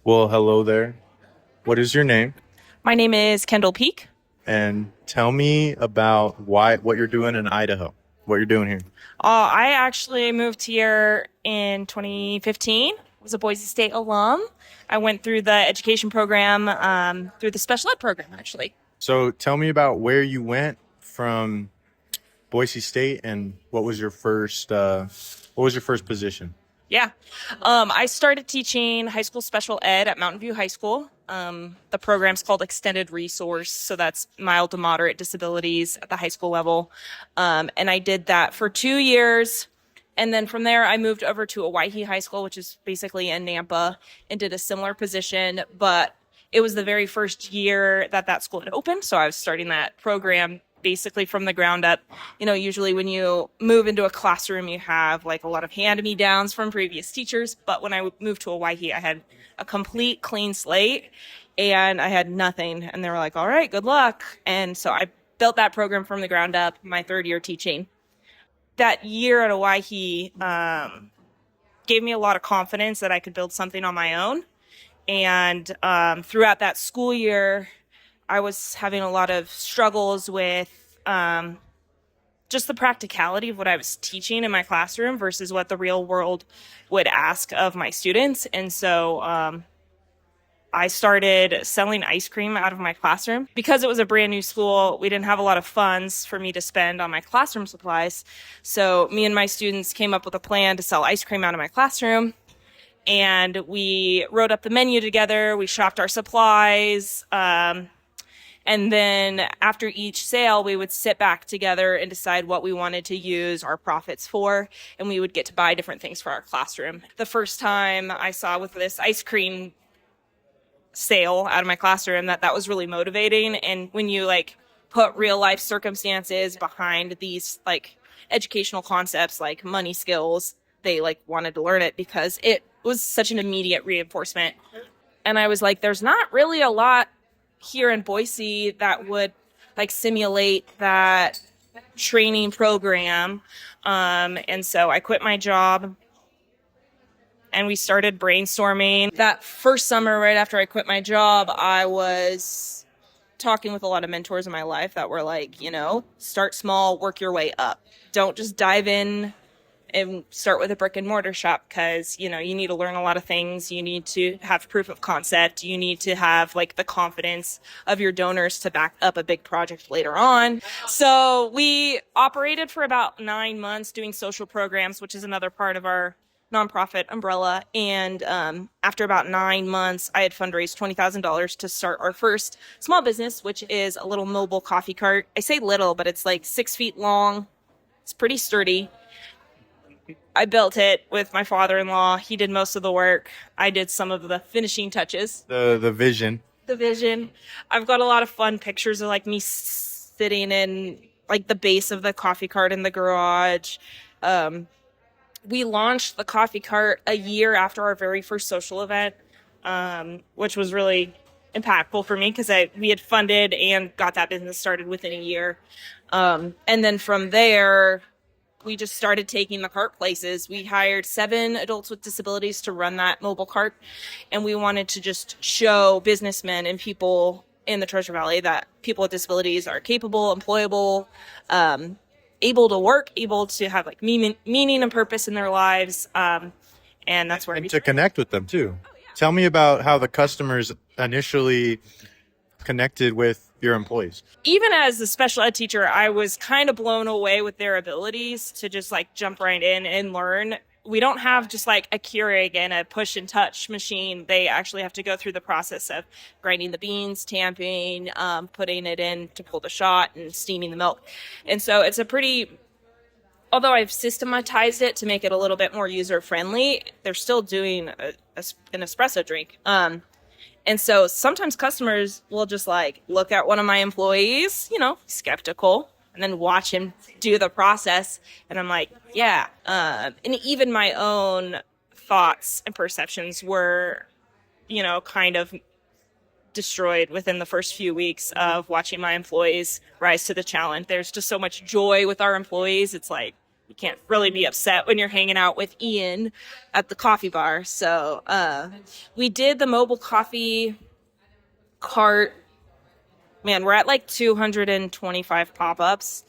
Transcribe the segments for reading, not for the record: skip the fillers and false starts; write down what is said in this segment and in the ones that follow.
Well, hello there. What is your name? My name is Kendall Peake. And tell me about what you're doing in Idaho. What you're doing here. I actually moved here in 2015. Was a Boise State alum. I went through the education program, through the special ed program, actually. So tell me about where you went from Boise State and what was your first position? Yeah. I started teaching high school special ed at Mountain View High School. The program's called Extended Resource, so that's mild to moderate disabilities at the high school level. And I did that for 2 years. And then from there, I moved over to Owyhee High School, which is basically in Nampa, and did a similar position. But it was the very first year that that school had opened, so I was starting that program basically from the ground up. Usually when you move into a classroom, you have like a lot of hand-me-downs from previous teachers. But when I moved to Owyhee, I had a complete clean slate and I had nothing. And they were like, all right, good luck. And so I built that program from the ground up, my third year teaching. That year at Owyhee gave me a lot of confidence that I could build something on my own. And throughout that school year, I was having a lot of struggles with just the practicality of what I was teaching in my classroom versus what the real world would ask of my students. And so I started selling ice cream out of my classroom. Because it was a brand new school, we didn't have a lot of funds for me to spend on my classroom supplies. So me and my students came up with a plan to sell ice cream out of my classroom. And we wrote up the menu together. We shopped our supplies. And then after each sale, we would sit back together and decide what we wanted to use our profits for. And we would get to buy different things for our classroom. The first time I saw with this ice cream sale out of my classroom that was really motivating. And when you put real life circumstances behind these educational concepts like money skills, they wanted to learn it because it was such an immediate reinforcement. And I was like, there's not really a lot here in Boise that would simulate that training program. And so I quit my job and we started brainstorming. That first summer, right after I quit my job, I was talking with a lot of mentors in my life that were like, start small, work your way up. Don't just dive in and start with a brick and mortar shop because, you need to learn a lot of things. You need to have proof of concept. You need to have the confidence of your donors to back up a big project later on. So we operated for about 9 months doing social programs, which is another part of our nonprofit umbrella. And after about 9 months, I had fundraised $20,000 to start our first small business, which is a little mobile coffee cart. I say little, but it's 6 feet long. It's pretty sturdy. I built it with my father-in-law. He did most of the work. I did some of the finishing touches. The vision. The vision. I've got a lot of fun pictures of me sitting in the base of the coffee cart in the garage. We launched the coffee cart a year after our very first social event, which was really impactful for me because we had funded and got that business started within a year. And then from there, we just started taking the cart places. We hired 7 adults with disabilities to run that mobile cart. And we wanted to just show businessmen and people in the Treasure Valley that people with disabilities are capable, employable, able to work, able to have meaning and purpose in their lives. And that's where And to connect with them too. Tell me about how the customers initially connected with your employees. Even as a special ed teacher, I was kind of blown away with their abilities to just jump right in and learn. We don't have just a Keurig and a push and touch machine. They actually have to go through the process of grinding the beans, tamping, putting it in to pull the shot and steaming the milk. And so it's although I've systematized it to make it a little bit more user friendly, they're still doing an espresso drink. And so sometimes customers will just look at one of my employees, skeptical, and then watch him do the process. And I'm like, yeah. And even my own thoughts and perceptions were, kind of destroyed within the first few weeks of watching my employees rise to the challenge. There's just so much joy with our employees. It's you can't really be upset when you're hanging out with Ian at the coffee bar. So we did the mobile coffee cart. Man, we're at like 225 pop-ups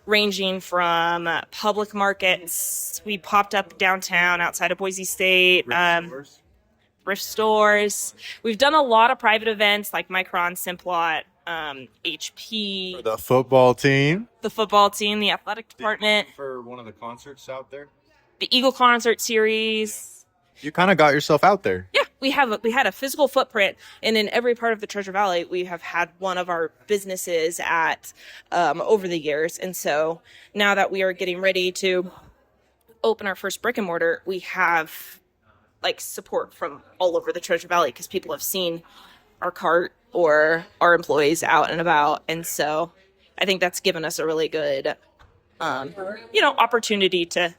ranging from public markets. We popped up downtown outside of Boise State, thrift stores. We've done a lot of private events like Micron, Simplot, HP, For the football team. the football team, the athletic department, For one of the concerts out there. the Eagle Concert Series. You kind of got yourself out there. Yeah, we had a physical footprint, and in every part of the Treasure Valley, we have had one of our businesses at over the years. And so now that we are getting ready to open our first brick and mortar, we have like support from all over the Treasure Valley because people have seen our cart or our employees out and about. And so I think that's given us a really good, opportunity to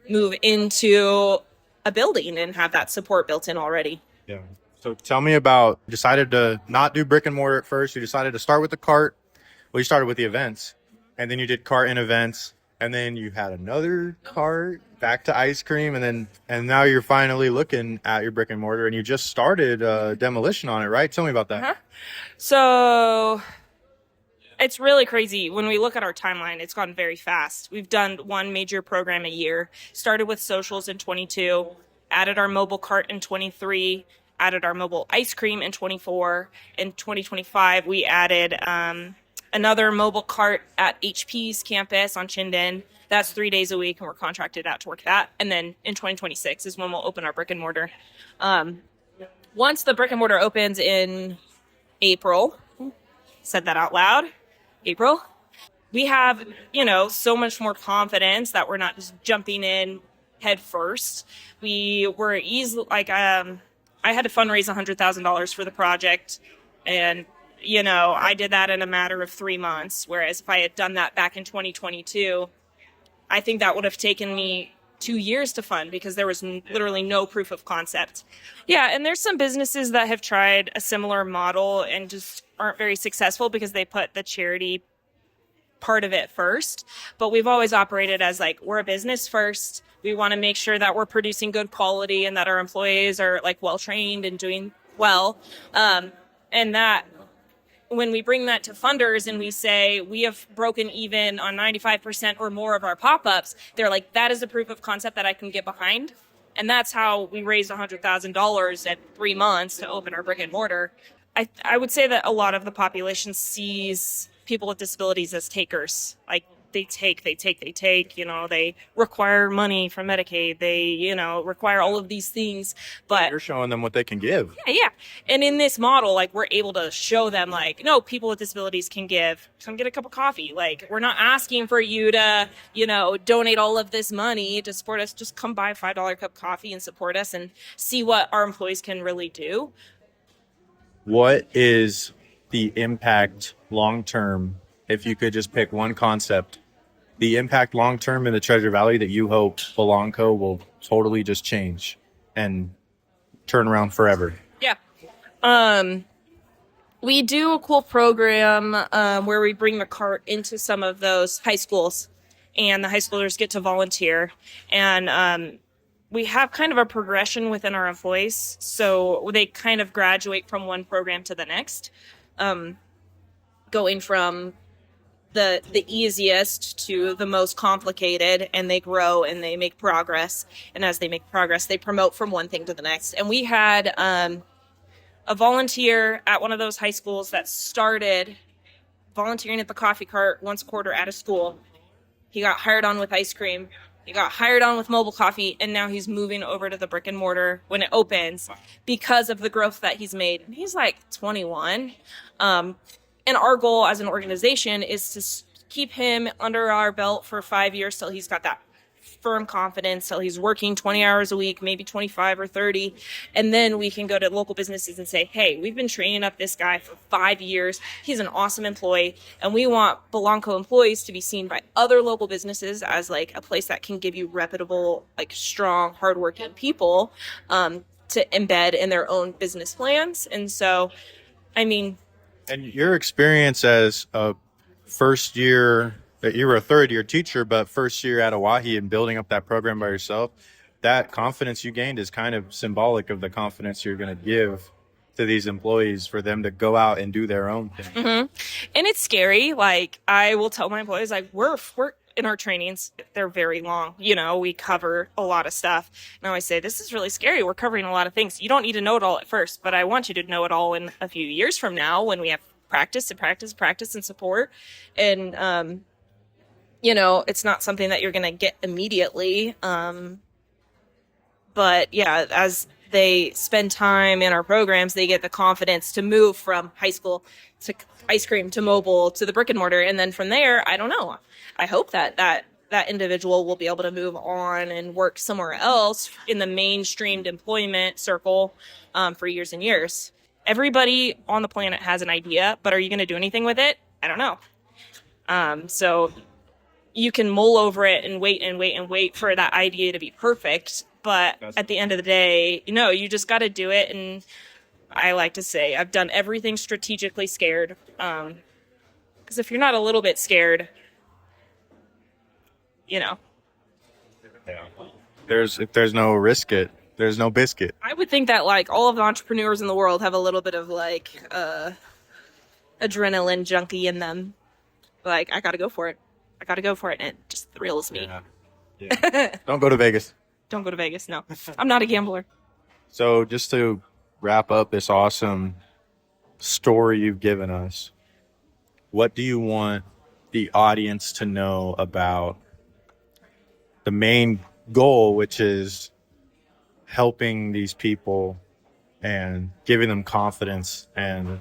move into a building and have that support built in already. Yeah. So tell me about, decided to not do brick and mortar at first. You decided to start with the cart. Well, you started with the events, and then you did cart and events, and then you had another cart, back to ice cream, and now you're finally looking at your brick and mortar, and you just started demolition on it, right? Tell me about that. Uh-huh. So it's really crazy. When we look at our timeline, it's gone very fast. We've done one major program a year, started with socials in 22, added our mobile cart in 23, added our mobile ice cream in 24. In 2025, we added another mobile cart at HP's campus on Chinden. That's 3 days a week, and we're contracted out to work that. And then in 2026 is when we'll open our brick and mortar. Once the brick and mortar opens in April, said that out loud, April, we have, so much more confidence that we're not just jumping in head first. We were easily I had to fundraise $100,000 for the project, and I did that in a matter of 3 months. Whereas if I had done that back in 2022, I think that would have taken me 2 years to fund because there was literally no proof of concept. Yeah, and there's some businesses that have tried a similar model and just aren't very successful because they put the charity part of it first. But we've always operated as we're a business first. We want to make sure that we're producing good quality and that our employees are well trained and doing well. And that when we bring that to funders and we say we have broken even on 95% or more of our pop-ups, they're like, that is a proof of concept that I can get behind. And that's how we raised $100,000 at 3 months to open our brick and mortar. I would say that a lot of the population sees people with disabilities as takers. They take, they require money from Medicaid. They, require all of these things, but You're showing them what they can give. yeah. And in this model, we're able to show them no, people with disabilities can give. Come get a cup of coffee. We're not asking for you to, donate all of this money to support us. Just come buy a $5 cup of coffee and support us and see what our employees can really do. What is the impact long-term, if you could just pick one concept, the impact long-term in the Treasure Valley that you hope Belanco will totally just change and turn around forever? Yeah. We do a cool program where we bring the cart into some of those high schools, and the high schoolers get to volunteer. And we have kind of a progression within our employees, so they kind of graduate from one program to the next, going from the easiest to the most complicated, and they grow and they make progress. And as they make progress, they promote from one thing to the next. And we had a volunteer at one of those high schools that started volunteering at the coffee cart once a quarter at a school. He got hired on with ice cream. He got hired on with mobile coffee, and now he's moving over to the brick and mortar when it opens because of the growth that he's made. And he's 21. And our goal as an organization is to keep him under our belt for 5 years till he's got that firm confidence, till he's working 20 hours a week, maybe 25 or 30. And then we can go to local businesses and say, hey, we've been training up this guy for 5 years. He's an awesome employee. And we want Belanco employees to be seen by other local businesses as a place that can give you reputable, strong, hardworking people to embed in their own business plans. And so, And your experience as a first-year that you were a third year teacher, but first year at Oahe and building up that program by yourself, that confidence you gained is kind of symbolic of the confidence you're going to give to these employees for them to go out and do their own thing. And it's scary. Like, I will tell my employees, like, we're in our trainings, they're very long. You know, we cover a lot of stuff. And I always say, this is really scary. We're covering a lot of things. You don't need to know it all at first, but I want you to know it all in a few years from now when we have practice and support. And, you know, it's not something that you're going to get immediately. But yeah, as they spend time in our programs, they get the confidence to move from high school to ice cream to mobile to the brick and mortar. And then from there, I don't know. I hope that individual will be able to move on and work somewhere else in the mainstreamed employment circle for years and years. Everybody on the planet has an idea, but are you going to do anything with it? I don't know. So you can mull over it and wait for that idea to be perfect. But at the end of the day, you know, you just got to do it. And I like to say I've done everything strategically scared. Because if you're not a little bit scared, you know. Yeah. If there's no risk it, there's no biscuit. I would think that like all of the entrepreneurs in the world have a little bit of like adrenaline junkie in them. Like, I got to go for it. And it just thrills me. Yeah. Don't go to Vegas. Don't go to Vegas. No, I'm not a gambler. So just to wrap up this awesome story you've given us, what do you want the audience to know about the main goal, which is helping these people and giving them confidence and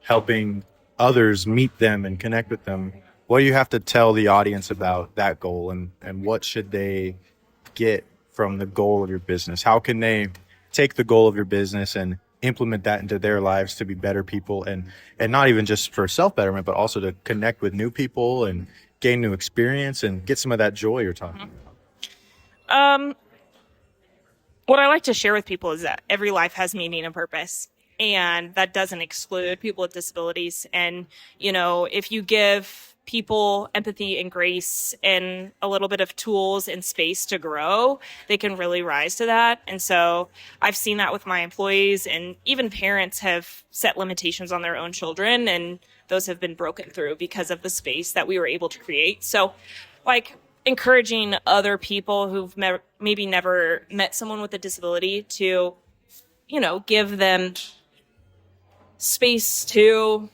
helping others meet them and connect with them? What do you have to tell the audience about that goal, and what should they get from the goal of your business? How can they take the goal of your business and implement that into their lives to be better people, and not even just for self-betterment, but also to connect with new people and gain new experience and get some of that joy you're talking about? What I like to share with people is that every life has meaning and purpose. And that doesn't exclude people with disabilities. And, you know, if you give people empathy and grace and a little bit of tools and space to grow, they can really rise to that. And so I've seen that with my employees, and even parents have set limitations on their own children, and those have been broken through because of the space that we were able to create. So, like, encouraging other people who've maybe never met someone with a disability to, you know, give them space to,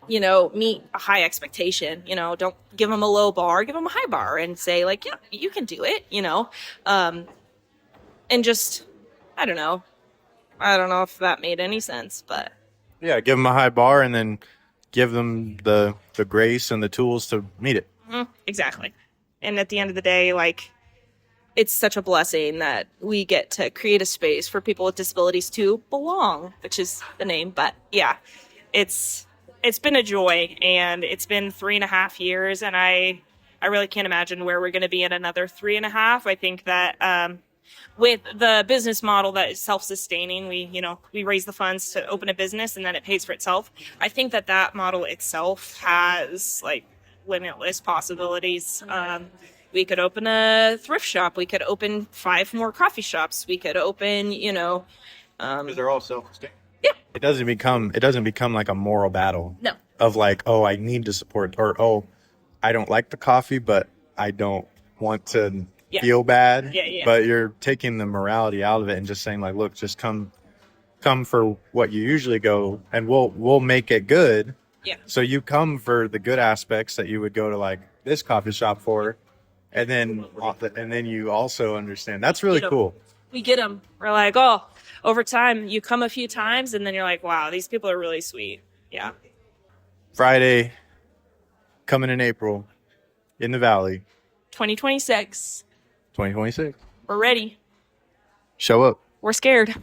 you know, meet a high expectation. You know, don't give them a low bar, give them a high bar, and say like, yeah, you can do it, you know. And just, I don't know if that made any sense, but Yeah, give them a high bar and then give them the grace and the tools to meet it. Exactly. And at the end of the day, like, it's such a blessing that we get to create a space for people with disabilities to belong, which is the name. But yeah, it's been a joy, and it's been 3.5 years, and I really can't imagine where we're going to be in another 3.5. I think that with the business model that is self-sustaining, we raise the funds to open a business and then it pays for itself. I think that model itself has like limitless possibilities. We could open a thrift shop. We could open 5 more coffee shops. We could open, Because they're all self-sustaining. Yeah. It doesn't become like a moral battle. No. Of like, oh, I need to support, or oh, I don't like the coffee, but I don't want to feel bad. Yeah. But you're taking the morality out of it and just saying like, look, just come for what you usually go, and we'll make it good. Yeah. So you come for the good aspects that you would go to like this coffee shop for. And then you also understand. That's really cool. We get them. We're like, oh, over time, you come a few times, and then you're like, wow, these people are really sweet. Yeah. Friday, coming in April, in the Valley. 2026. 2026. We're ready. Show up. We're scared.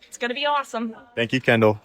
It's going to be awesome. Thank you, Kendall.